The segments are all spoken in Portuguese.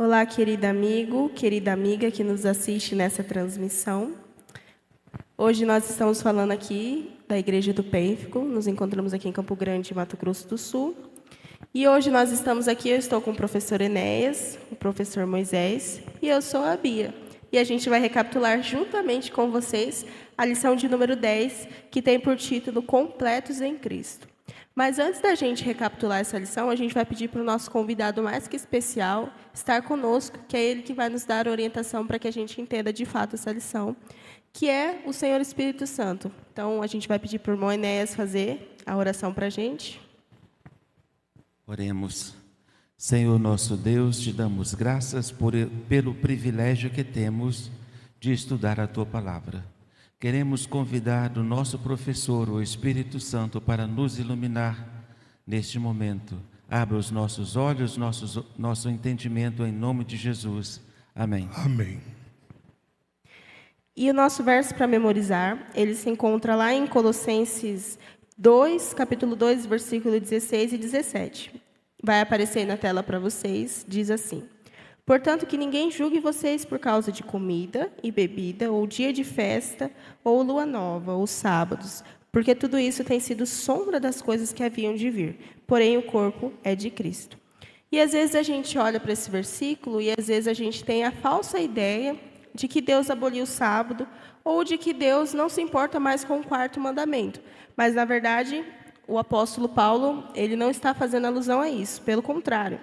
Olá, querido amigo, querida amiga que nos assiste nessa transmissão. Hoje nós estamos falando aqui da Igreja do Pênfico, nos encontramos aqui em Campo Grande, Mato Grosso do Sul. E hoje nós estamos aqui, eu estou com o professor Enéas, o professor Moisés, e eu sou a Bia. E a gente vai recapitular juntamente com vocês a lição de número 10, que tem por título Completos em Cristo. Mas antes da gente recapitular essa lição, a gente vai pedir para o nosso convidado mais que especial estar conosco, que é ele que vai nos dar a orientação para que a gente entenda de fato essa lição, que é o Senhor Espírito Santo. Então, a gente vai pedir para o irmão Enéas fazer a oração para a gente. Oremos. Senhor nosso Deus, te damos graças pelo privilégio que temos de estudar a Tua Palavra. Queremos convidar o nosso professor, o Espírito Santo, para nos iluminar neste momento. Abra os nossos olhos, nosso entendimento, em nome de Jesus. Amém. Amém. E o nosso verso para memorizar, ele se encontra lá em Colossenses 2, capítulo 2, versículo 16 e 17. Vai aparecer aí na tela para vocês, diz assim: portanto, que ninguém julgue vocês por causa de comida e bebida, ou dia de festa, ou lua nova, ou sábados, porque tudo isso tem sido sombra das coisas que haviam de vir, porém o corpo é de Cristo. E às vezes a gente olha para esse versículo e às vezes a gente tem a falsa ideia de que Deus aboliu o sábado, ou de que Deus não se importa mais com o quarto mandamento. Mas, na verdade, o apóstolo Paulo, ele não está fazendo alusão a isso, pelo contrário.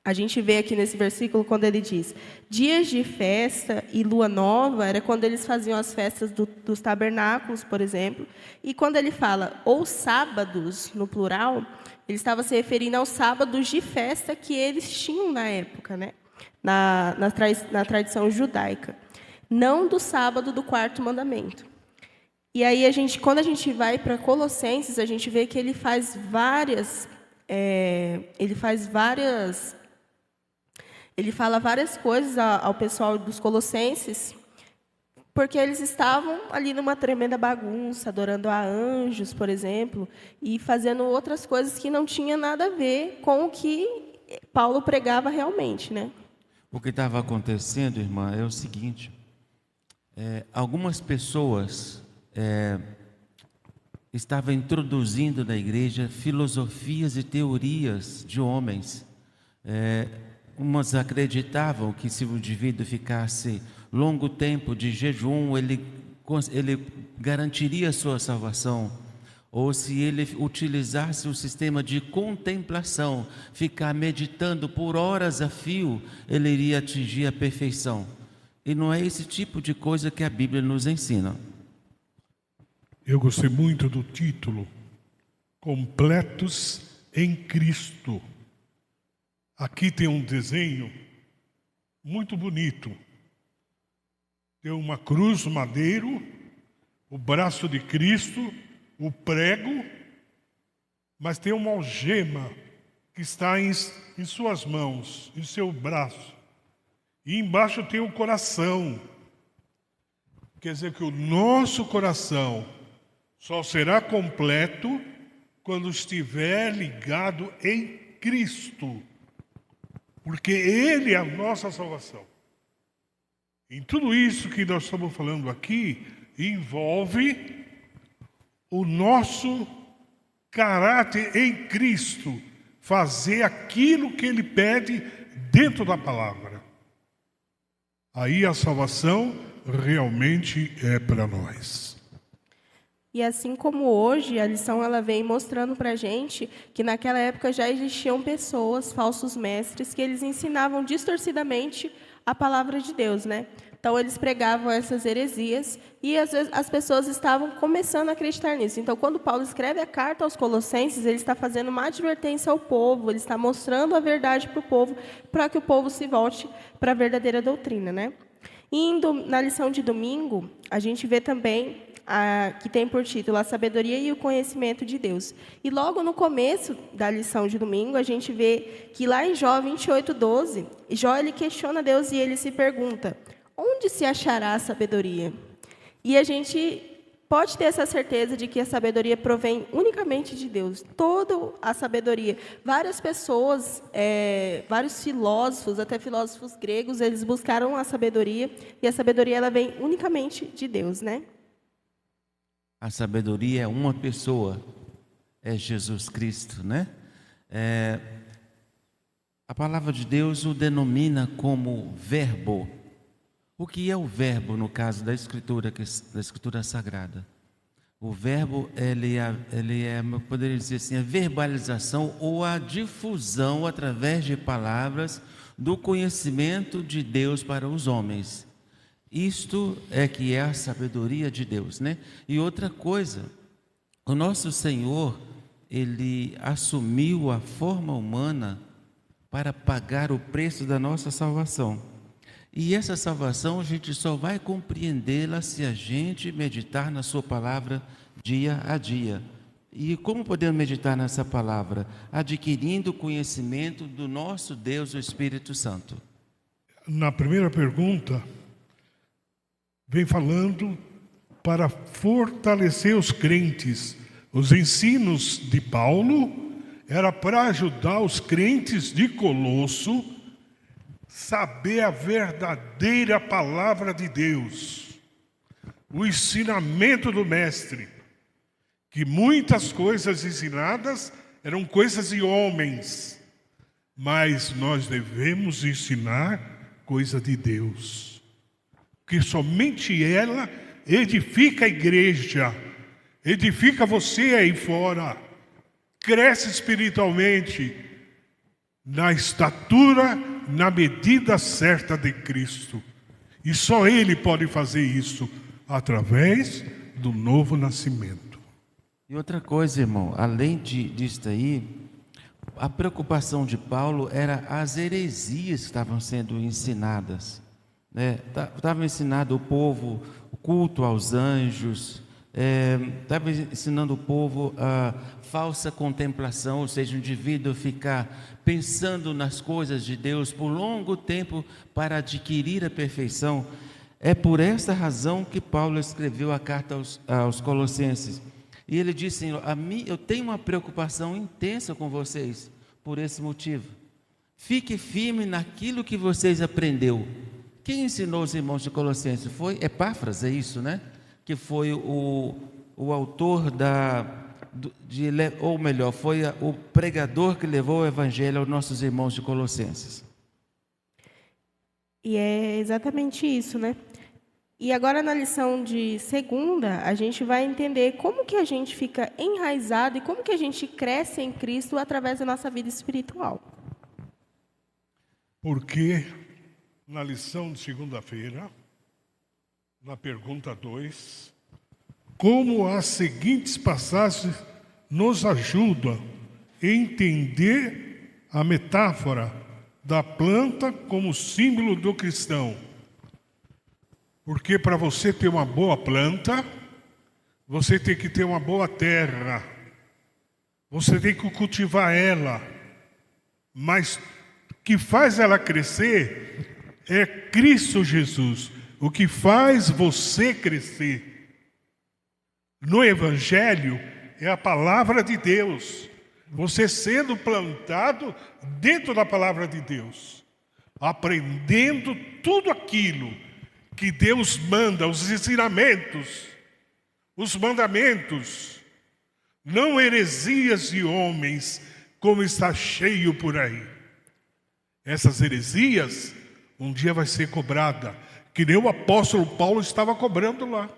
A gente vê aqui nesse versículo quando ele diz, dias de festa e lua nova, era quando eles faziam as festas dos tabernáculos, por exemplo, e quando ele fala, ou sábados, no plural, ele estava se referindo aos sábados de festa que eles tinham na época, né? Na tradição judaica, não do sábado do quarto mandamento. E aí, quando a gente vai para Colossenses, a gente vê que ele fala várias coisas ao pessoal dos Colossenses, porque eles estavam ali numa tremenda bagunça, adorando a anjos, por exemplo, e fazendo outras coisas que não tinham nada a ver com o que Paulo pregava realmente, né? O que estava acontecendo, irmã, é o seguinte: algumas pessoas estavam introduzindo na igreja filosofias e teorias de homens. Umas acreditavam que se o indivíduo ficasse longo tempo de jejum, ele garantiria a sua salvação. Ou se ele utilizasse o sistema de contemplação, ficar meditando por horas a fio, ele iria atingir a perfeição. E não é esse tipo de coisa que a Bíblia nos ensina. Eu gostei muito do título, Completos em Cristo. Aqui tem um desenho muito bonito. Tem uma cruz, madeiro, o braço de Cristo, o prego, mas tem uma algema que está em suas mãos, em seu braço. E embaixo tem o coração. Quer dizer que o nosso coração só será completo quando estiver ligado em Cristo. Porque Ele é a nossa salvação. Em tudo isso que nós estamos falando aqui, envolve o nosso caráter em Cristo, fazer aquilo que Ele pede dentro da palavra. Aí a salvação realmente é para nós. E assim como hoje, a lição ela vem mostrando para a gente que naquela época já existiam pessoas, falsos mestres, que eles ensinavam distorcidamente a palavra de Deus, né? Então, eles pregavam essas heresias e, às vezes, as pessoas estavam começando a acreditar nisso. Então, quando Paulo escreve a carta aos Colossenses, ele está fazendo uma advertência ao povo, ele está mostrando a verdade para o povo, para que o povo se volte para a verdadeira doutrina, né? E na lição de domingo, a gente vê também que tem por título a sabedoria e o conhecimento de Deus. E logo no começo da lição de domingo, a gente vê que lá em Jó 28:12, Jó ele questiona Deus e ele se pergunta, onde se achará a sabedoria? E a gente pode ter essa certeza de que a sabedoria provém unicamente de Deus. Toda a sabedoria. Várias pessoas, vários filósofos, até filósofos gregos, eles buscaram a sabedoria, e a sabedoria ela vem unicamente de Deus, né? A sabedoria é uma pessoa, é Jesus Cristo, né? A palavra de Deus o denomina como verbo. O que é o verbo no caso da Escritura Sagrada? O verbo, ele é, eu poderia dizer assim, a verbalização ou a difusão através de palavras do conhecimento de Deus para os homens. Isto é que é a sabedoria de Deus, né? E outra coisa, o nosso Senhor, Ele assumiu a forma humana para pagar o preço da nossa salvação. E essa salvação a gente só vai compreendê-la se a gente meditar na sua palavra dia a dia. E como podemos meditar nessa palavra? Adquirindo conhecimento do nosso Deus, o Espírito Santo. Na primeira pergunta, vem falando para fortalecer os crentes. Os ensinos de Paulo era para ajudar os crentes de Colosso saber a verdadeira palavra de Deus, o ensinamento do mestre, que muitas coisas ensinadas eram coisas de homens, mas nós devemos ensinar coisa de Deus, porque somente ela edifica a igreja, edifica você aí fora, cresce espiritualmente na estatura, na medida certa de Cristo. E só Ele pode fazer isso através do novo nascimento. E outra coisa, irmão, além disso aí, a preocupação de Paulo era as heresias que estavam sendo ensinadas. Estava ensinando o povo o culto aos anjos, estava ensinando o povo a falsa contemplação, ou seja, o indivíduo ficar pensando nas coisas de Deus por longo tempo para adquirir a perfeição. É por essa razão que Paulo escreveu a carta aos Colossenses. E ele disse: eu tenho uma preocupação intensa com vocês, por esse motivo. Fique firme naquilo que vocês aprenderam. Quem ensinou os irmãos de Colossenses? Foi Epáfras, é isso, né? Que foi o autor ou melhor, foi o pregador que levou o evangelho aos nossos irmãos de Colossenses. E é exatamente isso, né? E agora na lição de segunda, a gente vai entender como que a gente fica enraizado e como que a gente cresce em Cristo através da nossa vida espiritual. Porque na lição de segunda-feira, na pergunta 2, como as seguintes passagens nos ajudam a entender a metáfora da planta como símbolo do cristão. Porque para você ter uma boa planta, você tem que ter uma boa terra. Você tem que cultivar ela. Mas o que faz ela crescer é Cristo Jesus. O que faz você crescer no Evangelho é a palavra de Deus. Você sendo plantado dentro da palavra de Deus, aprendendo tudo aquilo que Deus manda, os ensinamentos, os mandamentos, não heresias de homens, como está cheio por aí. Essas heresias, um dia vai ser cobrada, que nem o apóstolo Paulo estava cobrando lá.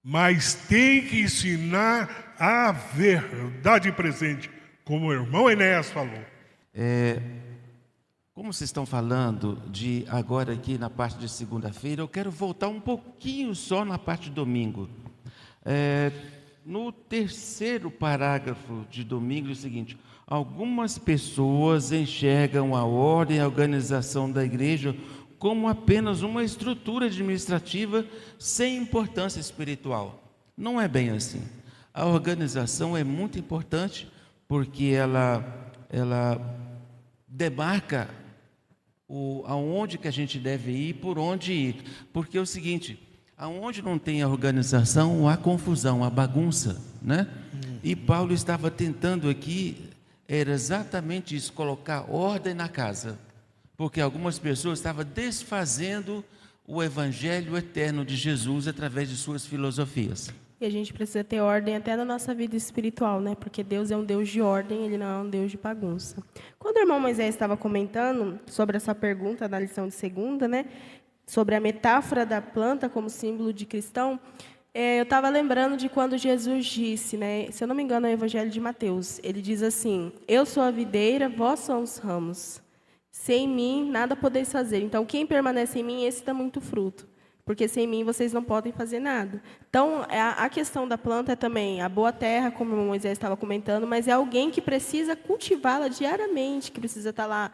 Mas tem que ensinar a verdade presente, como o irmão Enéas falou. Como vocês estão falando de agora aqui na parte de segunda-feira, eu quero voltar um pouquinho só na parte de domingo. No terceiro parágrafo de domingo é o seguinte: algumas pessoas enxergam a ordem e a organização da igreja como apenas uma estrutura administrativa sem importância espiritual. Não é bem assim. A organização é muito importante porque ela demarca aonde que a gente deve ir, por onde ir. Porque é o seguinte, aonde não tem a organização, há confusão, há bagunça, né? E Paulo estava tentando aqui, era exatamente isso, colocar ordem na casa, porque algumas pessoas estavam desfazendo o evangelho eterno de Jesus através de suas filosofias. E a gente precisa ter ordem até na nossa vida espiritual, né? Porque Deus é um Deus de ordem, Ele não é um Deus de bagunça. Quando o irmão Moisés estava comentando sobre essa pergunta da lição de segunda, né? Sobre a metáfora da planta como símbolo de cristão, eu estava lembrando de quando Jesus disse, né? Se eu não me engano, é o Evangelho de Mateus. Ele diz assim: eu sou a videira, vós sois os ramos. Sem mim, nada podeis fazer. Então, quem permanece em mim, esse dá muito fruto. Porque sem mim, vocês não podem fazer nada. Então, a questão da planta é também a boa terra, como o Moisés estava comentando, mas é alguém que precisa cultivá-la diariamente, que precisa estar lá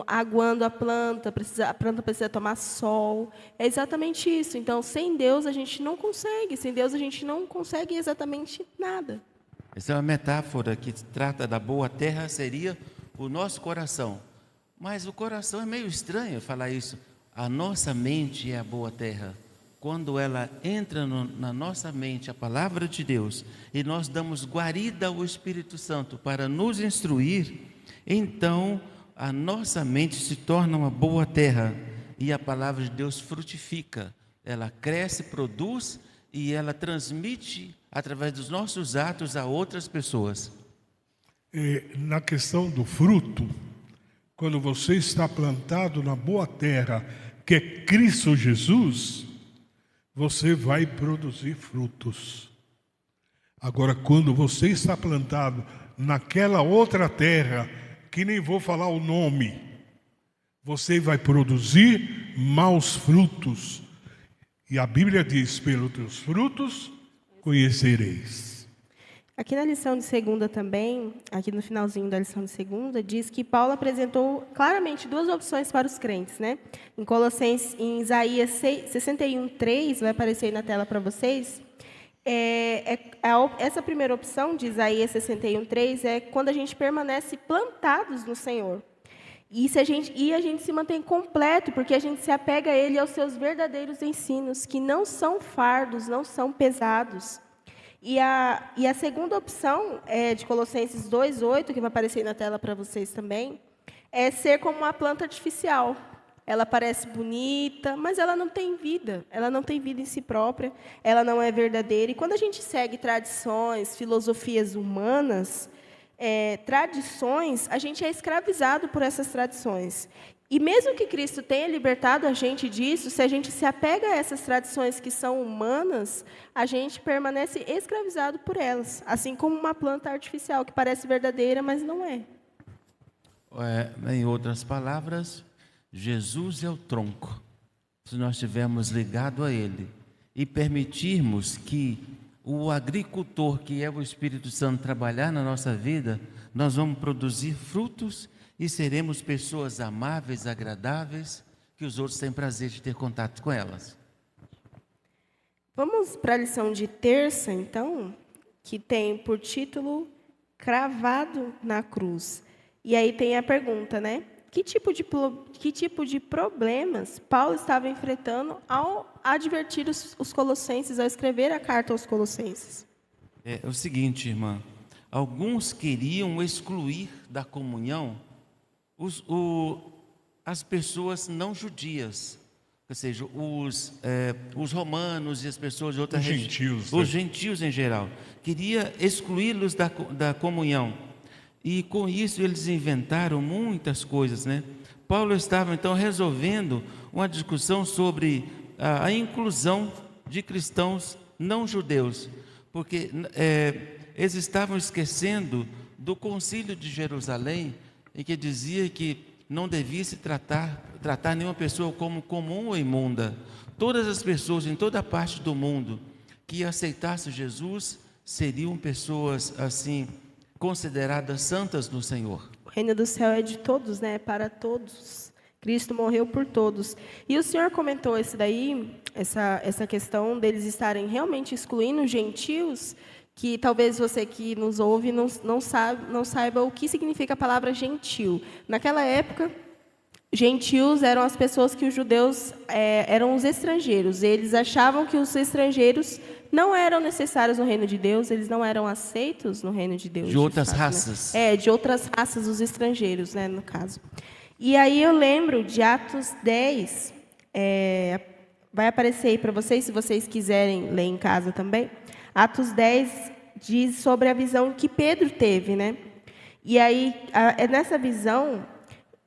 aguando a planta precisa tomar sol. É exatamente isso. Então, sem Deus, a gente não consegue. Sem Deus, a gente não consegue exatamente nada. Essa é uma metáfora que trata da boa terra, seria o nosso coração. Mas o coração é meio estranho falar isso. A nossa mente é a boa terra. Quando ela entra na nossa mente, a palavra de Deus, e nós damos guarida ao Espírito Santo para nos instruir, então a nossa mente se torna uma boa terra e a palavra de Deus frutifica. Ela cresce, produz e ela transmite através dos nossos atos a outras pessoas. Na questão do fruto, quando você está plantado na boa terra, que é Cristo Jesus, você vai produzir frutos. Agora, quando você está plantado naquela outra terra, que nem vou falar o nome, você vai produzir maus frutos. E a Bíblia diz: pelos teus frutos conhecereis. Aqui na lição de segunda também, aqui no finalzinho da lição de segunda, diz que Paulo apresentou claramente duas opções para os crentes, né? Em Isaías 61:3, vai aparecer aí na tela para vocês. Essa primeira opção de Isaías 61:3 é quando a gente permanece plantados no Senhor. E a gente se mantém completo, porque a gente se apega a Ele e aos seus verdadeiros ensinos, que não são fardos, não são pesados. E a segunda opção, de Colossenses 2:8, que vai aparecer aí na tela para vocês também, é ser como uma planta artificial. Ela parece bonita, mas ela não tem vida. Ela não tem vida em si própria, ela não é verdadeira. E quando a gente segue tradições, filosofias humanas, tradições, a gente é escravizado por essas tradições. E mesmo que Cristo tenha libertado a gente disso, se a gente se apega a essas tradições que são humanas, a gente permanece escravizado por elas, assim como uma planta artificial que parece verdadeira, mas não é. Em outras palavras, Jesus é o tronco. Se nós estivermos ligados a Ele e permitirmos que o agricultor, que é o Espírito Santo, trabalhar na nossa vida, nós vamos produzir frutos e seremos pessoas amáveis, agradáveis, que os outros têm prazer de ter contato com elas. Vamos para a lição de terça, então, que tem por título Cravado na Cruz. E aí tem a pergunta, né? Que tipo de problemas Paulo estava enfrentando ao advertir os colossenses, ao escrever a carta aos colossenses? É o seguinte, irmã. Alguns queriam excluir da comunhão as pessoas não judias, ou seja, os romanos e as pessoas de outras gentios, os gentios em geral, queria excluí-los da comunhão, e com isso eles inventaram muitas coisas, né? Paulo estava então resolvendo uma discussão sobre a inclusão de cristãos não judeus, porque eles estavam esquecendo do Concílio de Jerusalém, em que dizia que não devia se tratar nenhuma pessoa como comum ou imunda. Todas as pessoas em toda parte do mundo que aceitassem Jesus seriam pessoas assim consideradas santas no Senhor. O reino do céu é de todos, né? É para todos. Cristo morreu por todos. E o senhor comentou essa questão deles estarem realmente excluindo os gentios, que talvez você que nos ouve não saiba o que significa a palavra gentil. Naquela época, Gentios eram as pessoas que os judeus eram os estrangeiros. Eles achavam que os estrangeiros não eram necessários no reino de Deus, eles não eram aceitos no reino de Deus. De outras fato, raças. né? De outras raças, os estrangeiros, né, no caso. E aí eu lembro de Atos 10, vai aparecer aí para vocês, se vocês quiserem ler em casa também. Atos 10 diz sobre a visão que Pedro teve, né? E aí, nessa visão,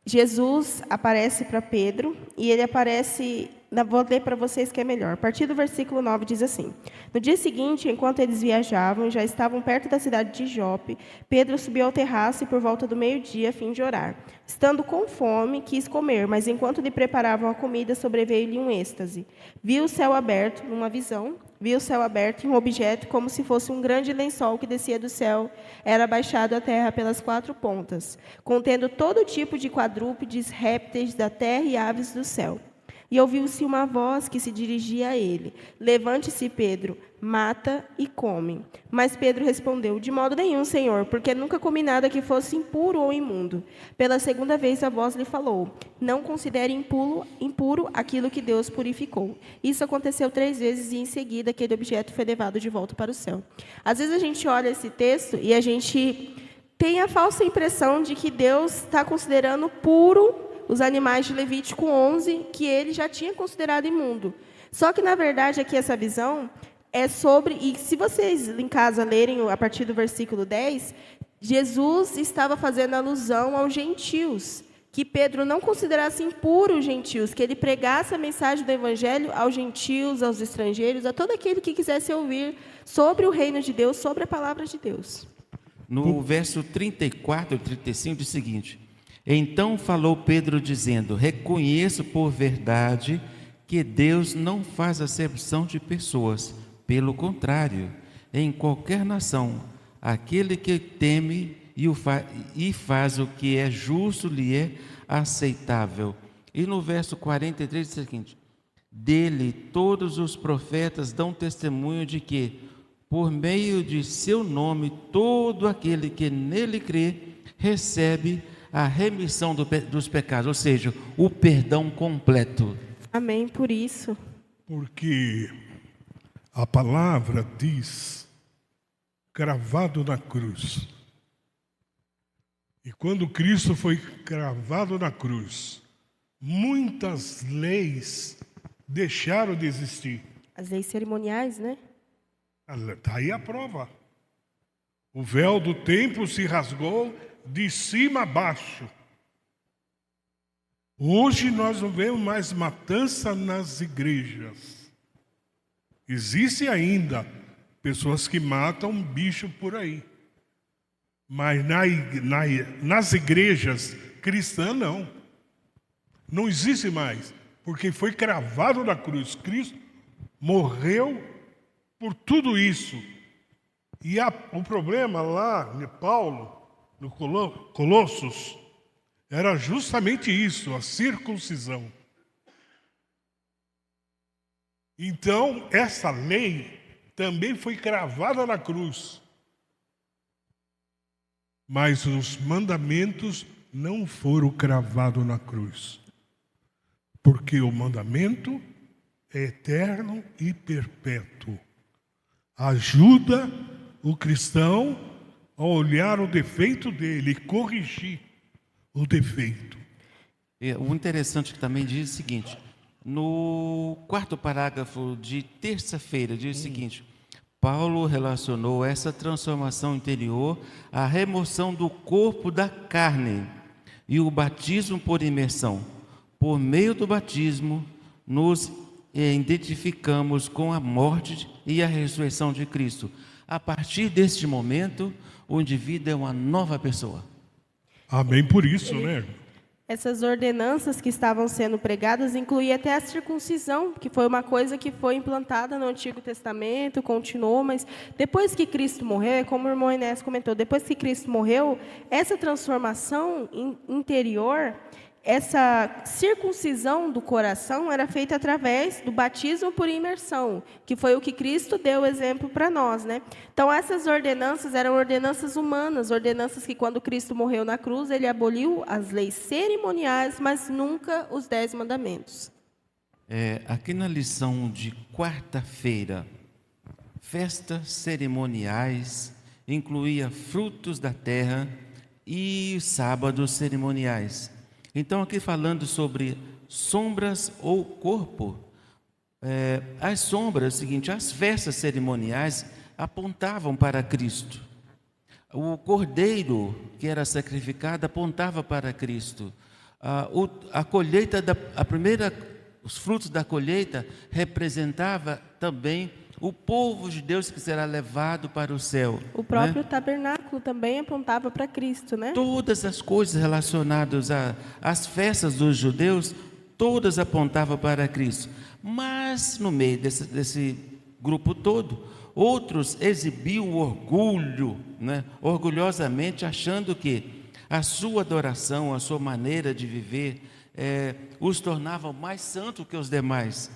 Jesus aparece para Pedro, e ele aparece, vou ler para vocês que é melhor. A partir do versículo 9 diz assim: No dia seguinte, enquanto eles viajavam, já estavam perto da cidade de Jope, Pedro subiu ao terraço e por volta do meio-dia, a fim de orar. Estando com fome, quis comer, mas enquanto lhe preparavam a comida, sobreveio-lhe um êxtase. Viu o céu aberto, numa visão, viu o céu aberto e um objeto como se fosse um grande lençol que descia do céu, era baixado à terra pelas 4 pontas, contendo todo tipo de quadrúpedes, répteis da terra e aves do céu. E ouviu-se uma voz que se dirigia a ele: Levante-se, Pedro, mata e come. Mas Pedro respondeu: De modo nenhum, Senhor, porque nunca comi nada que fosse impuro ou imundo. Pela segunda vez a voz lhe falou: Não considere impuro aquilo que Deus purificou. Isso aconteceu 3 vezes e em seguida aquele objeto foi levado de volta para o céu. Às vezes a gente olha esse texto e a gente tem a falsa impressão de que Deus está considerando puro os animais de Levítico 11, que ele já tinha considerado imundo. Só que, na verdade, aqui essa visão é sobre, e se vocês em casa lerem a partir do versículo 10, Jesus estava fazendo alusão aos gentios, que Pedro não considerasse impuros os gentios, que ele pregasse a mensagem do evangelho aos gentios, aos estrangeiros, a todo aquele que quisesse ouvir sobre o reino de Deus, sobre a palavra de Deus. No verso 34 e 35 diz o seguinte: Então falou Pedro dizendo: Reconheço por verdade que Deus não faz acepção de pessoas. Pelo contrário, em qualquer nação, aquele que teme e faz o que é justo lhe é aceitável. E no verso 43 diz o seguinte: Dele todos os profetas dão testemunho de que, por meio de seu nome, todo aquele que nele crê recebe a remissão dos pecados, ou seja, o perdão completo. Amém, por isso. Porque a palavra diz, cravado na cruz. E quando Cristo foi cravado na cruz, muitas leis deixaram de existir. As leis cerimoniais, né? Está aí a prova. O véu do templo se rasgou de cima a baixo. Hoje nós não vemos mais matança nas igrejas. Existe ainda pessoas que matam bicho por aí. Mas nas igrejas cristãs não. Não existe mais. Porque foi cravado na cruz. Cristo morreu por tudo isso. E o problema lá de Paulo, no Colossos, era justamente isso, a circuncisão. Então, essa lei também foi cravada na cruz. Mas os mandamentos não foram cravados na cruz. Porque o mandamento é eterno e perpétuo. Ajuda o cristão a olhar o defeito dele e corrigir o defeito. O interessante que também diz o seguinte: no 4º parágrafo de terça-feira diz o seguinte: Paulo relacionou essa transformação interior à remoção do corpo da carne e o batismo por imersão. Por meio do batismo, nos identificamos com a morte e a ressurreição de Cristo. A partir deste momento, o indivíduo é uma nova pessoa. Amém por isso, né? Essas ordenanças que estavam sendo pregadas incluíam até a circuncisão, que foi uma coisa que foi implantada no Antigo Testamento, continuou, mas depois que Cristo morreu, como o irmão Inés comentou, depois que Cristo morreu, essa transformação interior, essa circuncisão do coração era feita através do batismo por imersão, que foi o que Cristo deu exemplo para nós, né? Então, essas ordenanças eram ordenanças humanas, ordenanças que, quando Cristo morreu na cruz, ele aboliu as leis cerimoniais, mas nunca os 10 mandamentos. Aqui na lição de quarta-feira, festas cerimoniais incluía frutos da terra e sábados cerimoniais. Então, aqui falando sobre sombras ou corpo, as sombras, é o seguinte, as festas cerimoniais apontavam para Cristo. O cordeiro que era sacrificado apontava para Cristo. A colheita, os frutos da colheita representava também o povo de Deus que será levado para o céu. O próprio tabernáculo também apontava para Cristo, né? Todas as coisas relacionadas às festas dos judeus, todas apontavam para Cristo. Mas, no meio desse grupo todo, outros exibiam o orgulho, né? Orgulhosamente, achando que a sua adoração, a sua maneira de viver, os tornavam mais santos que os demais.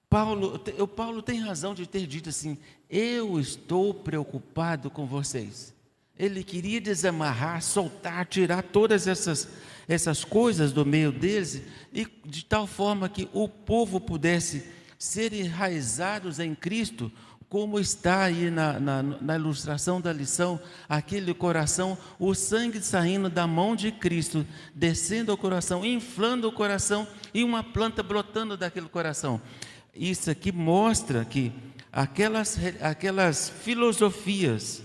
Paulo tem razão de ter dito assim: eu estou preocupado com vocês. Ele queria desamarrar, soltar, tirar todas essas coisas do meio deles, e de tal forma que o povo pudesse ser enraizados em Cristo, como está aí na ilustração da lição, aquele coração, o sangue saindo da mão de Cristo, descendo ao coração, inflando o coração, e uma planta brotando daquele coração. Isso aqui mostra que aquelas filosofias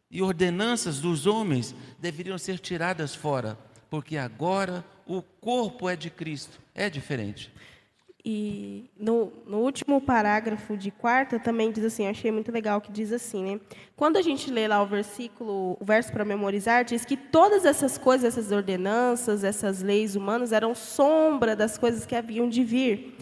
e ordenanças dos homens deveriam ser tiradas fora, porque agora o corpo é de Cristo, é diferente. E no último parágrafo de quarta também diz assim, eu achei muito legal que diz assim, né? Quando a gente lê lá o verso para memorizar, diz que todas essas coisas, essas ordenanças, essas leis humanas eram sombra das coisas que haviam de vir,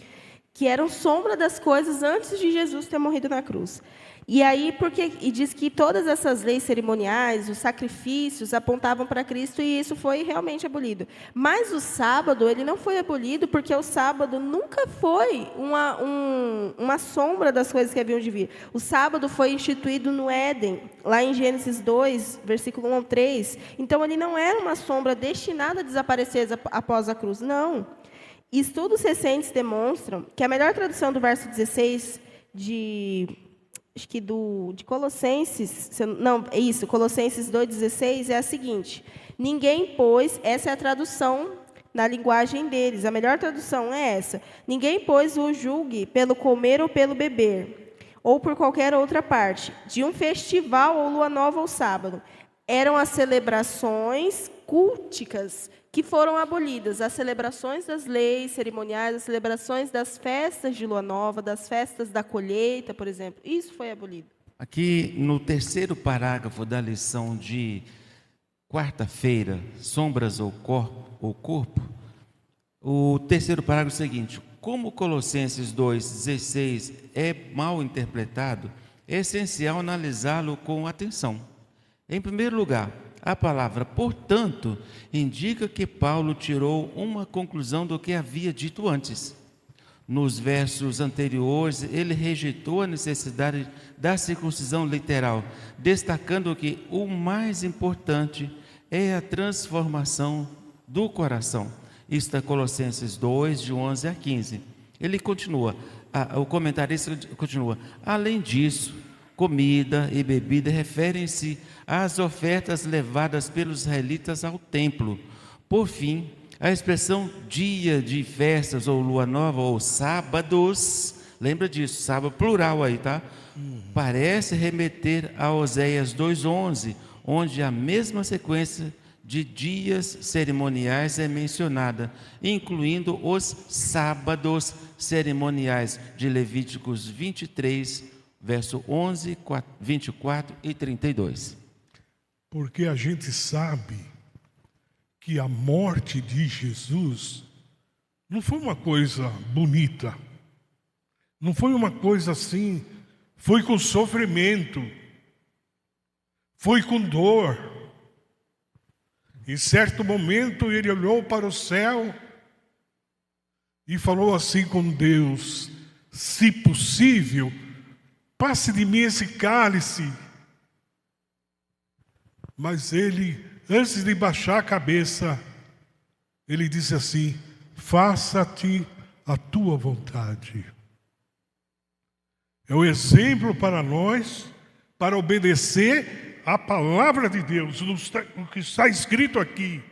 que eram sombra das coisas antes de Jesus ter morrido na cruz. E aí, e diz que todas essas leis cerimoniais, os sacrifícios, apontavam para Cristo, e isso foi realmente abolido. Mas o sábado, ele não foi abolido, porque o sábado nunca foi uma sombra das coisas que haviam de vir. O sábado foi instituído no Éden, lá em Gênesis 2, versículo 1 ao 3. Então, ele não era uma sombra destinada a desaparecer após a cruz, não. Estudos recentes demonstram que a melhor tradução do verso 16 de Colossenses, Colossenses 2,16 é a seguinte: ninguém, pois, essa é a tradução na linguagem deles, a melhor tradução é essa: ninguém, pois, o julgue pelo comer ou pelo beber, ou por qualquer outra parte, de um festival ou lua nova ou sábado. Eram as celebrações culticas que foram abolidas, as celebrações das leis cerimoniais, as celebrações das festas de lua nova, das festas da colheita, por exemplo. Isso foi abolido. Aqui no terceiro parágrafo da lição de quarta-feira, sombras ou corpo, o terceiro parágrafo é o seguinte: como Colossenses 2,16 é mal interpretado, é essencial analisá-lo com atenção. Em primeiro lugar, a palavra, portanto, indica que Paulo tirou uma conclusão do que havia dito antes. Nos versos anteriores, ele rejeitou a necessidade da circuncisão literal, destacando que o mais importante é a transformação do coração. Isso está em Colossenses 2, de 11 a 15. Ele continua, o comentarista continua: além disso, comida e bebida referem-se às ofertas levadas pelos israelitas ao templo. Por fim, a expressão dia de festas ou lua nova ou sábados, lembra disso, sábado plural aí, tá? Parece remeter a Oséias 2:11, onde a mesma sequência de dias cerimoniais é mencionada, incluindo os sábados cerimoniais de Levíticos 23, verso 11, 24 e 32. Porque a gente sabe que a morte de Jesus não foi uma coisa bonita, não foi uma coisa assim, foi com sofrimento, foi com dor. Em certo momento ele olhou para o céu e falou assim com Deus: se possível, passe de mim esse cálice. Mas ele, antes de baixar a cabeça, ele disse assim: faça-te a tua vontade. É o exemplo para nós, para obedecer a palavra de Deus, o que está escrito aqui,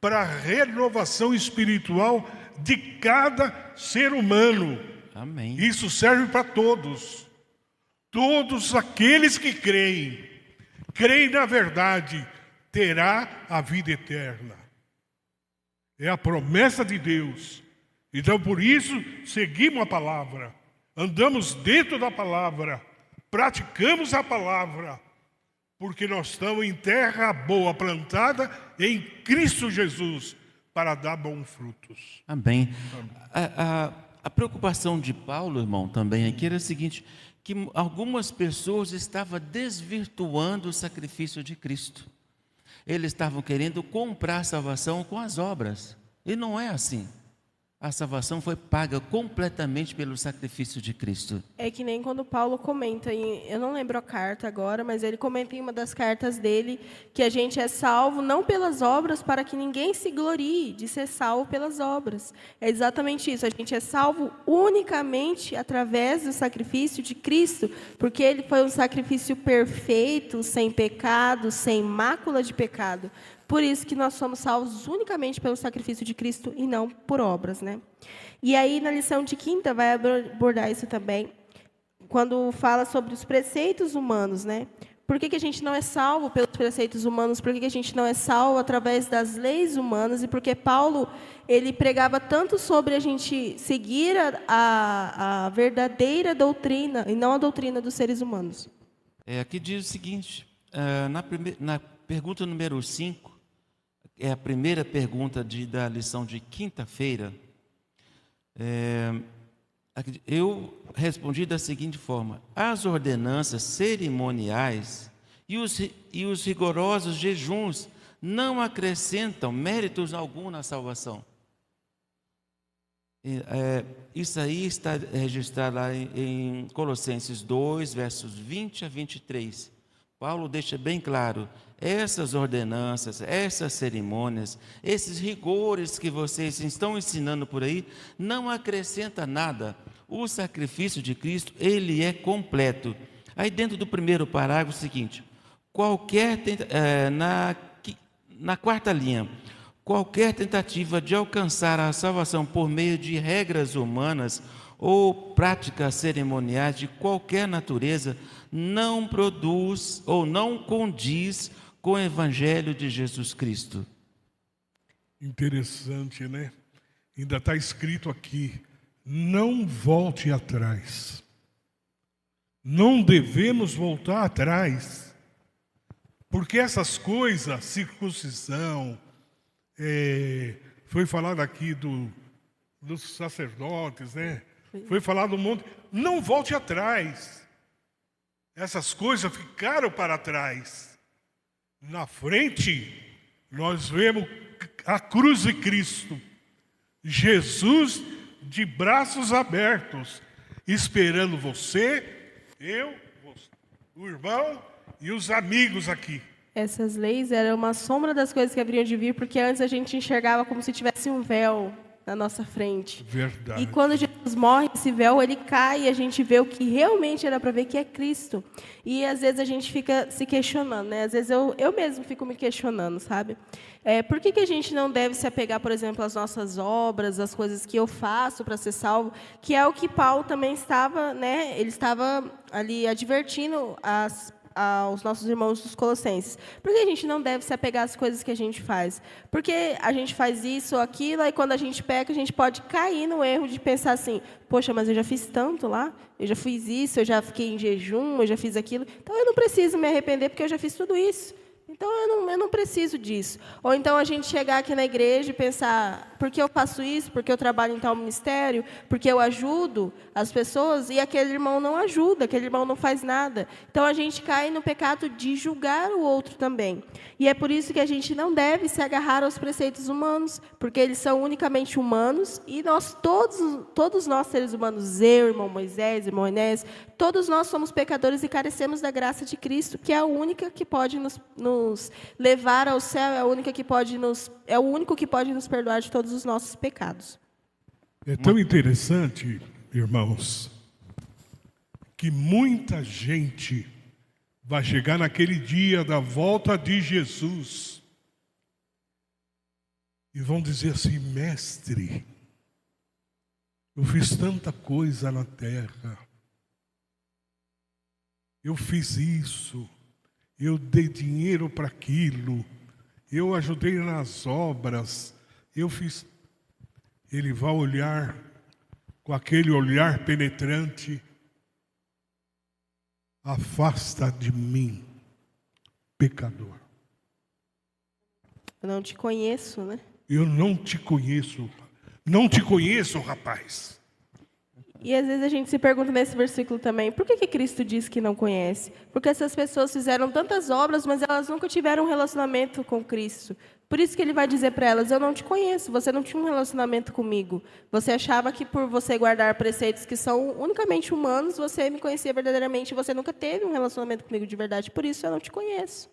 para a renovação espiritual de cada ser humano. Amém. Isso serve para todos. Todos aqueles que creem na verdade, terá a vida eterna. É a promessa de Deus. Então, por isso, seguimos a palavra. Andamos dentro da palavra. Praticamos a palavra. Porque nós estamos em terra boa, plantada em Cristo Jesus, para dar bons frutos. Amém. A preocupação de Paulo, irmão, também aqui era a seguinte, que algumas pessoas estavam desvirtuando o sacrifício de Cristo. Eles estavam querendo comprar a salvação com as obras. E não é assim. A salvação foi paga completamente pelo sacrifício de Cristo. É que nem quando Paulo comenta, eu não lembro a carta agora, mas ele comenta em uma das cartas dele, que a gente é salvo não pelas obras, para que ninguém se glorie de ser salvo pelas obras. É exatamente isso, a gente é salvo unicamente através do sacrifício de Cristo, porque ele foi um sacrifício perfeito, sem pecado, sem mácula de pecado. Por isso que nós somos salvos unicamente pelo sacrifício de Cristo e não por obras, né? E aí, na lição de quinta, vai abordar isso também, quando fala sobre os preceitos humanos, né? Por que a gente não é salvo pelos preceitos humanos? Por que a gente não é salvo através das leis humanas? E porque Paulo, ele pregava tanto sobre a gente seguir a verdadeira doutrina e não a doutrina dos seres humanos. Aqui diz o seguinte, na pergunta número 5, é a primeira pergunta da lição de quinta-feira, eu respondi da seguinte forma: as ordenanças cerimoniais e os rigorosos jejuns não acrescentam méritos algum na salvação. Isso aí está registrado lá em Colossenses 2, versos 20 a 23. Paulo deixa bem claro, essas ordenanças, essas cerimônias, esses rigores que vocês estão ensinando por aí, não acrescenta nada. O sacrifício de Cristo, ele é completo. Aí dentro do primeiro parágrafo, o seguinte, na quarta linha, qualquer tentativa de alcançar a salvação por meio de regras humanas ou práticas cerimoniais de qualquer natureza não produz ou não condiz com o Evangelho de Jesus Cristo. Interessante, né? Ainda está escrito aqui, não volte atrás. Não devemos voltar atrás. Porque essas coisas, circuncisão, foi falado aqui dos sacerdotes, né? Foi falado um monte. Não volte atrás. Essas coisas ficaram para trás. Na frente, nós vemos a cruz de Cristo. Jesus de braços abertos, esperando você, eu, o irmão e os amigos aqui. Essas leis eram uma sombra das coisas que haveriam de vir, porque antes a gente enxergava como se tivesse um véu na nossa frente. Verdade. E quando Jesus morre, esse véu ele cai e a gente vê o que realmente era para ver, que é Cristo. E às vezes a gente fica se questionando, né? Às vezes eu mesmo fico me questionando, sabe? Por que a gente não deve se apegar, por exemplo, às nossas obras, às coisas que eu faço para ser salvo, que é o que Paulo também estava, né? Ele estava ali advertindo aos nossos irmãos dos Colossenses. Por que a gente não deve se apegar às coisas que a gente faz? Porque a gente faz isso ou aquilo, e quando a gente peca, a gente pode cair no erro de pensar assim, poxa, mas eu já fiz tanto lá, eu já fiz isso, eu já fiquei em jejum, eu já fiz aquilo, então eu não preciso me arrepender porque eu já fiz tudo isso. Então, eu não preciso disso. Ou então a gente chegar aqui na igreja e pensar, por que eu faço isso? Porque eu trabalho em tal ministério? Porque eu ajudo as pessoas? E aquele irmão não ajuda, aquele irmão não faz nada. Então, a gente cai no pecado de julgar o outro também. E é por isso que a gente não deve se agarrar aos preceitos humanos, porque eles são unicamente humanos, e nós, todos nós seres humanos, eu, irmão Moisés, irmão Enéas, todos nós somos pecadores e carecemos da graça de Cristo, que é a única que pode nos levar ao céu, é o único que pode nos perdoar de todos os nossos pecados. É tão interessante, irmãos, que muita gente vai chegar naquele dia da volta de Jesus e vão dizer assim: mestre, eu fiz tanta coisa na terra, eu fiz isso, eu dei dinheiro para aquilo, eu ajudei nas obras, eu fiz. Ele vai olhar com aquele olhar penetrante: afasta de mim, pecador. Eu não te conheço, né? Eu não te conheço. Não te conheço, rapaz. E às vezes a gente se pergunta nesse versículo também, por que Cristo diz que não conhece? Porque essas pessoas fizeram tantas obras, mas elas nunca tiveram um relacionamento com Cristo. Por isso que ele vai dizer para elas: eu não te conheço, você não tinha um relacionamento comigo. Você achava que por você guardar preceitos que são unicamente humanos, você me conhecia verdadeiramente, você nunca teve um relacionamento comigo de verdade, por isso eu não te conheço.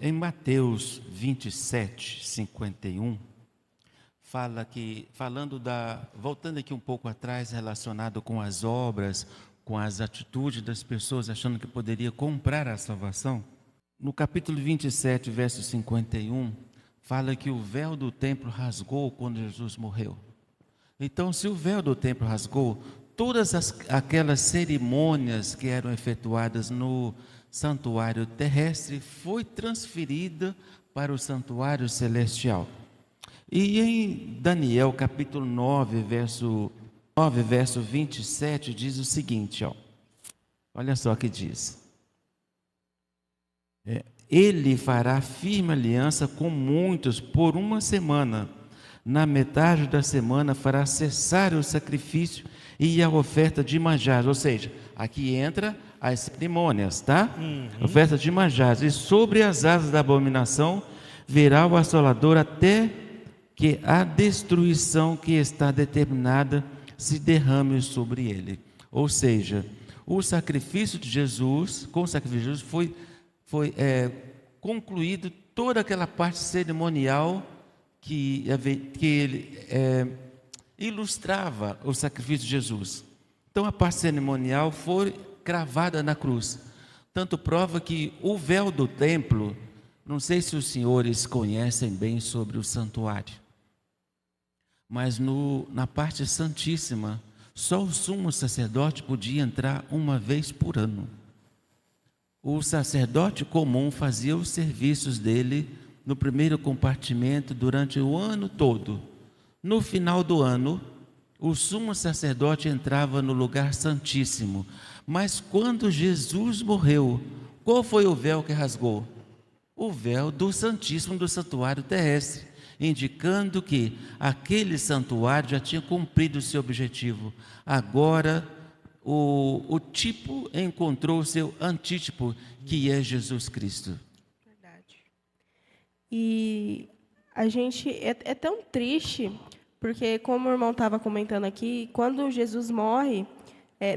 Em Mateus 27, 51, fala que, voltando aqui um pouco atrás, relacionado com as obras, com as atitudes das pessoas, achando que poderia comprar a salvação. No capítulo 27, verso 51, fala que o véu do templo rasgou quando Jesus morreu. Então, se o véu do templo rasgou, todas aquelas cerimônias que eram efetuadas no santuário terrestre foi transferida para o santuário celestial. E em Daniel, capítulo 9, verso 27, diz o seguinte, olha só o que diz. Ele fará firme aliança com muitos por uma semana. Na metade da semana fará cessar o sacrifício e a oferta de manjares. Ou seja, aqui entra as cerimônias, tá? Oferta de manjares. E sobre as asas da abominação virá o assolador até que a destruição que está determinada se derrame sobre ele. Ou seja, o sacrifício de Jesus, com o sacrifício de Jesus foi concluído toda aquela parte cerimonial que ele ilustrava o sacrifício de Jesus. Então a parte cerimonial foi cravada na cruz. Tanto prova que o véu do templo, não sei se os senhores conhecem bem sobre o santuário, mas na parte santíssima, só o sumo sacerdote podia entrar uma vez por ano. O sacerdote comum fazia os serviços dele no primeiro compartimento durante o ano todo. No final do ano, o sumo sacerdote entrava no lugar santíssimo. Mas quando Jesus morreu, qual foi o véu que rasgou? O véu do santíssimo do santuário terrestre, indicando que aquele santuário já tinha cumprido o seu objetivo. Agora, o tipo encontrou o seu antítipo, que é Jesus Cristo. Verdade. E a gente é tão triste, porque como o irmão estava comentando aqui, quando Jesus morre,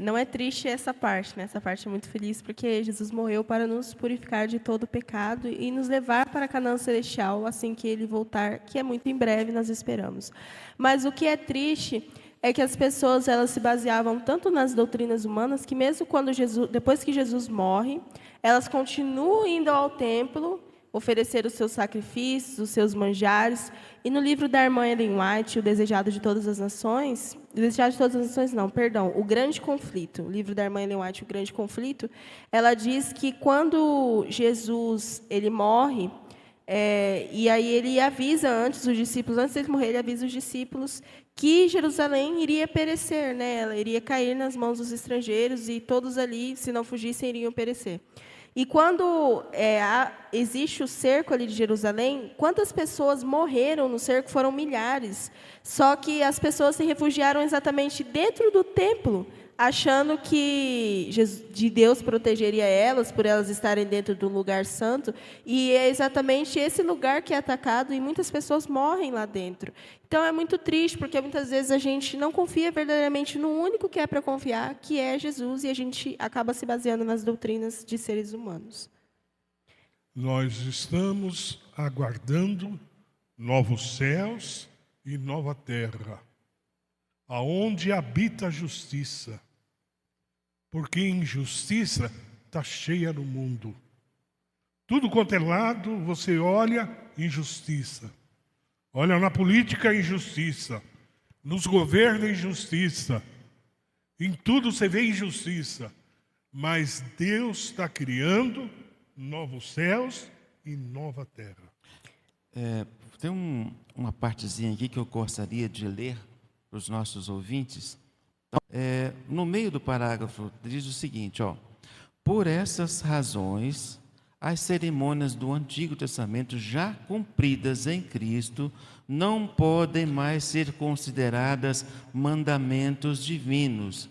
não é triste essa parte, né? Essa parte é muito feliz, porque Jesus morreu para nos purificar de todo o pecado e nos levar para Canaã celestial, assim que Ele voltar, que é muito em breve, nós esperamos. Mas o que é triste é que as pessoas elas se baseavam tanto nas doutrinas humanas, que mesmo depois que Jesus morre, elas continuam indo ao templo, oferecer os seus sacrifícios, os seus manjares. E no livro da irmã Ellen White, O Desejado de Todas as Nações, O Grande Conflito, o livro da irmã Ellen White, O Grande Conflito, ela diz que quando Jesus ele morre, e aí ele avisa antes de ele morrer, ele avisa os discípulos que Jerusalém iria perecer, né? Ela iria cair nas mãos dos estrangeiros e todos ali, se não fugissem, iriam perecer. E quando existe o cerco ali de Jerusalém, quantas pessoas morreram no cerco? Foram milhares. Só que as pessoas se refugiaram exatamente dentro do templo, achando que Deus protegeria elas, por elas estarem dentro do lugar santo. E é exatamente esse lugar que é atacado e muitas pessoas morrem lá dentro. Então é muito triste, porque muitas vezes a gente não confia verdadeiramente no único que é para confiar, que é Jesus, e a gente acaba se baseando nas doutrinas de seres humanos. Nós estamos aguardando novos céus e nova terra, aonde habita a justiça, porque injustiça está cheia no mundo. Tudo quanto é lado, você olha, injustiça. Olha na política, injustiça. Nos governos, injustiça. Em tudo você vê injustiça. Mas Deus está criando novos céus e nova terra. Tem uma partezinha aqui que eu gostaria de ler para os nossos ouvintes. Então, no meio do parágrafo diz o seguinte, ó: por essas razões, as cerimônias do Antigo Testamento já cumpridas em Cristo não podem mais ser consideradas mandamentos divinos,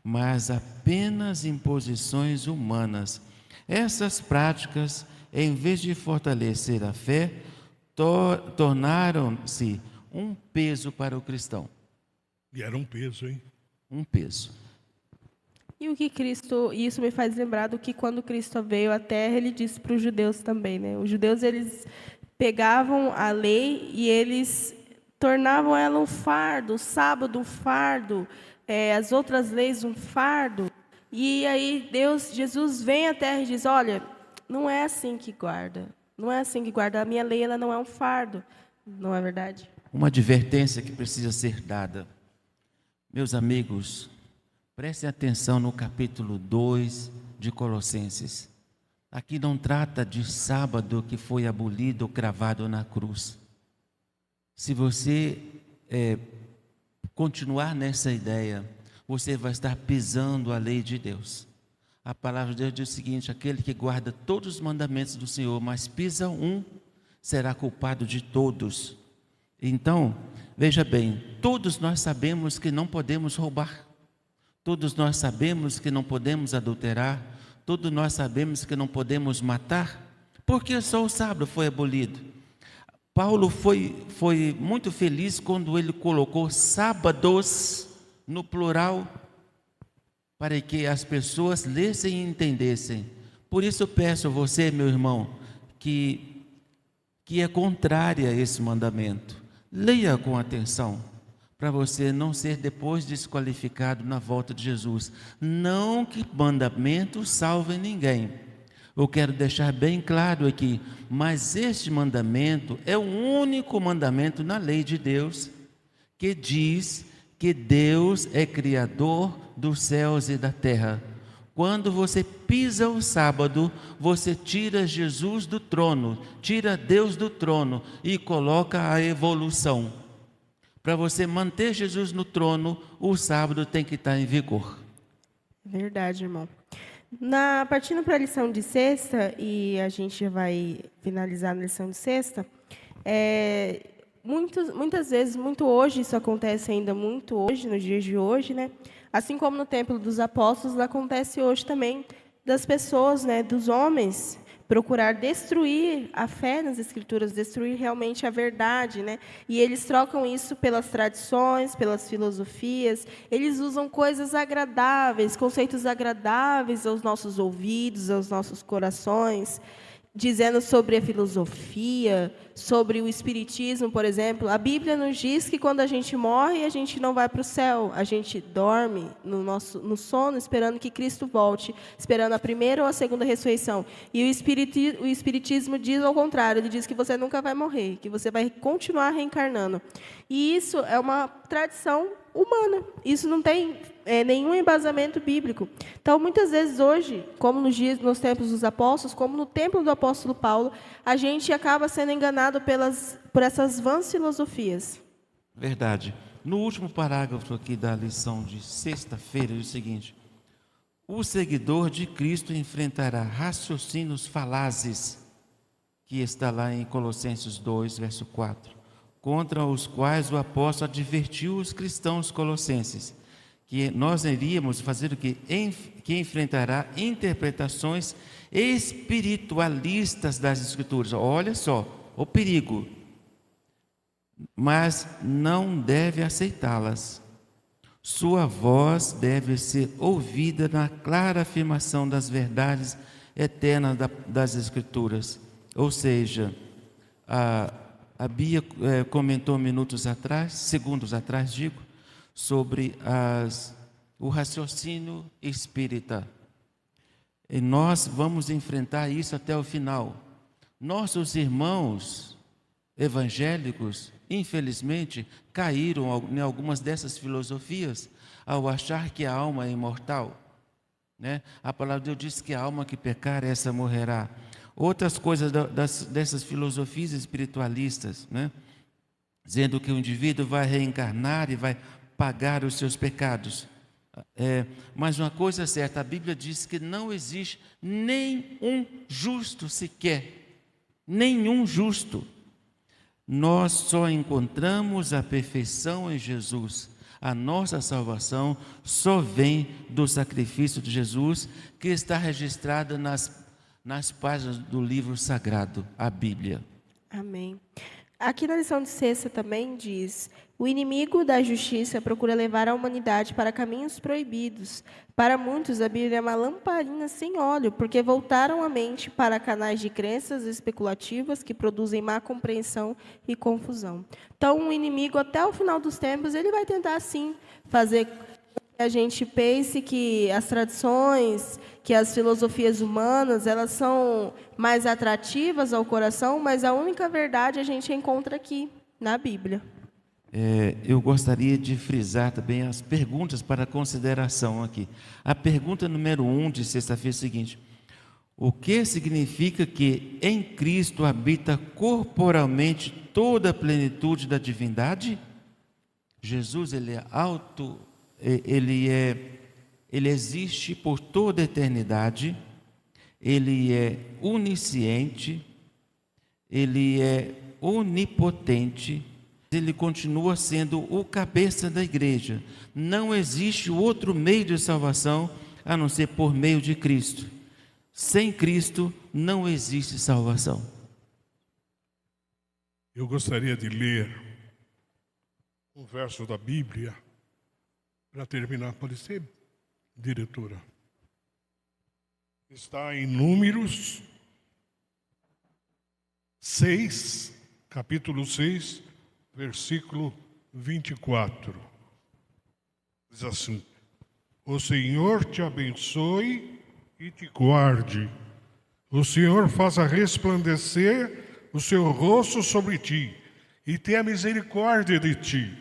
mas apenas imposições humanas. Essas práticas, em vez de fortalecer a fé, tornaram-se um peso para o cristão. E era um peso, hein? Um peso. E o que Cristo, isso me faz lembrar do que quando Cristo veio à Terra, ele disse para os judeus também, né? Os judeus, eles pegavam a lei e eles tornavam ela um fardo, o sábado um fardo, as outras leis um fardo. E aí Jesus vem à Terra e diz: olha, não é assim que guarda, não é assim que guarda. A minha lei, ela não é um fardo, não é verdade? Uma advertência que precisa ser dada. Meus amigos, prestem atenção no capítulo 2 de Colossenses. Aqui não trata de sábado que foi abolido ou cravado na cruz. Se você continuar nessa ideia, você vai estar pisando a lei de Deus. A palavra de Deus diz o seguinte: aquele que guarda todos os mandamentos do Senhor, mas pisa um, será culpado de todos. Então, veja bem, todos nós sabemos que não podemos roubar. Todos nós sabemos que não podemos adulterar. Todos nós sabemos que não podemos matar. Porque só o sábado foi abolido. Paulo foi muito feliz quando ele colocou sábados no plural, para que as pessoas lessem e entendessem. Por isso eu peço a você, meu irmão, que é contrária a esse mandamento. Leia com atenção, para você não ser depois desqualificado na volta de Jesus. Não que mandamento salve ninguém. Eu quero deixar bem claro aqui, mas este mandamento é o único mandamento na lei de Deus que diz que Deus é criador dos céus e da terra. Quando você pisa o sábado, você tira Jesus do trono, tira Deus do trono e coloca a evolução. Para você manter Jesus no trono, o sábado tem que estar em vigor. Verdade, irmão. Partindo para a lição de sexta, e a gente vai finalizar na lição de sexta, muitas vezes, muito hoje, isso acontece ainda muito hoje, nos dias de hoje, né? Assim como no templo dos apóstolos, acontece hoje também das pessoas, né, dos homens, procurar destruir a fé nas Escrituras, destruir realmente a verdade, né? E eles trocam isso pelas tradições, pelas filosofias. Eles usam coisas agradáveis, conceitos agradáveis aos nossos ouvidos, aos nossos corações, dizendo sobre a filosofia, sobre o espiritismo, por exemplo. A Bíblia nos diz que quando a gente morre, a gente não vai para o céu, a gente dorme no sono, esperando que Cristo volte, esperando a primeira ou a segunda ressurreição. E o espiritismo diz ao contrário, ele diz que você nunca vai morrer, que você vai continuar reencarnando. E isso é uma tradição humana, isso não tem nenhum embasamento bíblico. Então, muitas vezes hoje, como nos tempos dos apóstolos, como no templo do apóstolo Paulo, a gente acaba sendo enganado por essas vãs filosofias. Verdade. No último parágrafo aqui da lição de sexta-feira, diz o seguinte: O seguidor de Cristo enfrentará raciocínios falazes, que está lá em Colossenses 2, verso 4, contra os quais o apóstolo advertiu os cristãos colossenses, que nós iríamos fazer o quê? Que enfrentará interpretações espiritualistas das Escrituras. Olha só, o perigo. Mas não deve aceitá-las. Sua voz deve ser ouvida na clara afirmação das verdades eternas das Escrituras. Ou seja, a Bia comentou segundos atrás, sobre o raciocínio espírita. E nós vamos enfrentar isso até o final. Nossos irmãos evangélicos, infelizmente, caíram em algumas dessas filosofias ao achar que a alma é imortal, né? A palavra de Deus diz que a alma que pecar, essa morrerá. Outras coisas dessas filosofias espiritualistas, né? Dizendo que o indivíduo vai reencarnar e vai pagar os seus pecados. Mas uma coisa é certa, a Bíblia diz que não existe nenhum justo sequer, nenhum justo. Nós só encontramos a perfeição em Jesus. A nossa salvação só vem do sacrifício de Jesus, que está registrada nas páginas do livro sagrado, a Bíblia. Amém. Aqui na lição de sexta também diz: o inimigo da justiça procura levar a humanidade para caminhos proibidos. Para muitos, a Bíblia é uma lamparina sem óleo, porque voltaram a mente para canais de crenças especulativas que produzem má compreensão e confusão. Então, o inimigo, até o final dos tempos, ele vai tentar, sim, fazer que a gente pense que as tradições, que as filosofias humanas, elas são mais atrativas ao coração, mas a única verdade a gente encontra aqui, na Bíblia. Eu gostaria de frisar também as perguntas para consideração aqui. A pergunta número 1 de sexta-feira é a seguinte: o que significa que em Cristo habita corporalmente toda a plenitude da divindade? Jesus, ele existe por toda a eternidade, ele é onisciente, ele é onipotente, ele continua sendo o cabeça da igreja. Não existe outro meio de salvação a não ser por meio de Cristo. Sem Cristo não existe salvação. Eu gostaria de ler um verso da Bíblia para terminar. Pode ser, diretora? Está em Números 6, capítulo 6, versículo 24. Diz assim: o Senhor te abençoe e te guarde. O Senhor faça resplandecer o seu rosto sobre ti e tenha misericórdia de ti.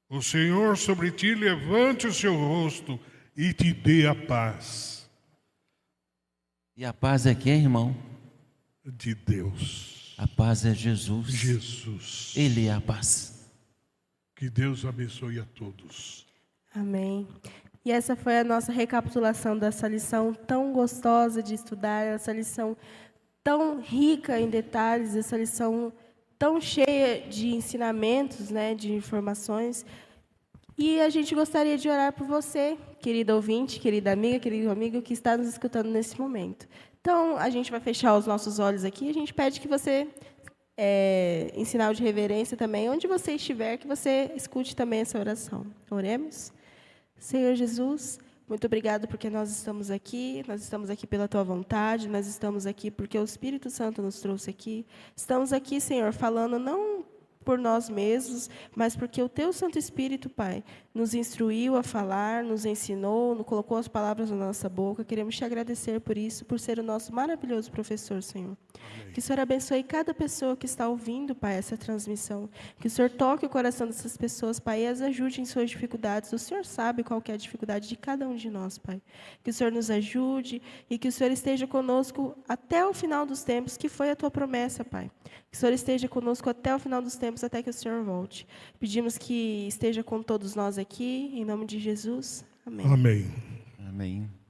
O Senhor sobre ti levante o seu rosto e te dê a paz. E a paz é quem, irmão? De Deus. A paz é Jesus. Jesus. Ele é a paz. Que Deus abençoe a todos. Amém. E essa foi a nossa recapitulação dessa lição tão gostosa de estudar, essa lição tão rica em detalhes, essa lição tão cheia de ensinamentos, né, de informações. E a gente gostaria de orar por você, querido ouvinte, querida amiga, querido amigo que está nos escutando nesse momento. Então, a gente vai fechar os nossos olhos aqui, a gente pede que você, em sinal de reverência também, onde você estiver, que você escute também essa oração. Oremos. Senhor Jesus, muito obrigado porque nós estamos aqui pela Tua vontade, nós estamos aqui porque o Espírito Santo nos trouxe aqui. Estamos aqui, Senhor, falando não por nós mesmos, mas porque o Teu Santo Espírito, Pai, nos instruiu a falar, nos ensinou, nos colocou as palavras na nossa boca. Queremos Te agradecer por isso, por ser o nosso maravilhoso professor, Senhor. Amém. Que o Senhor abençoe cada pessoa que está ouvindo, Pai, essa transmissão. Que o Senhor toque o coração dessas pessoas, Pai, e as ajude em suas dificuldades. O Senhor sabe qual que é a dificuldade de cada um de nós, Pai. Que o Senhor nos ajude e que o Senhor esteja conosco até o final dos tempos, que foi a Tua promessa, Pai. Que o Senhor esteja conosco até o final dos tempos, até que o Senhor volte. Pedimos que esteja com todos nós aqui, em nome de Jesus. Amém. Amém. Amém. Amém.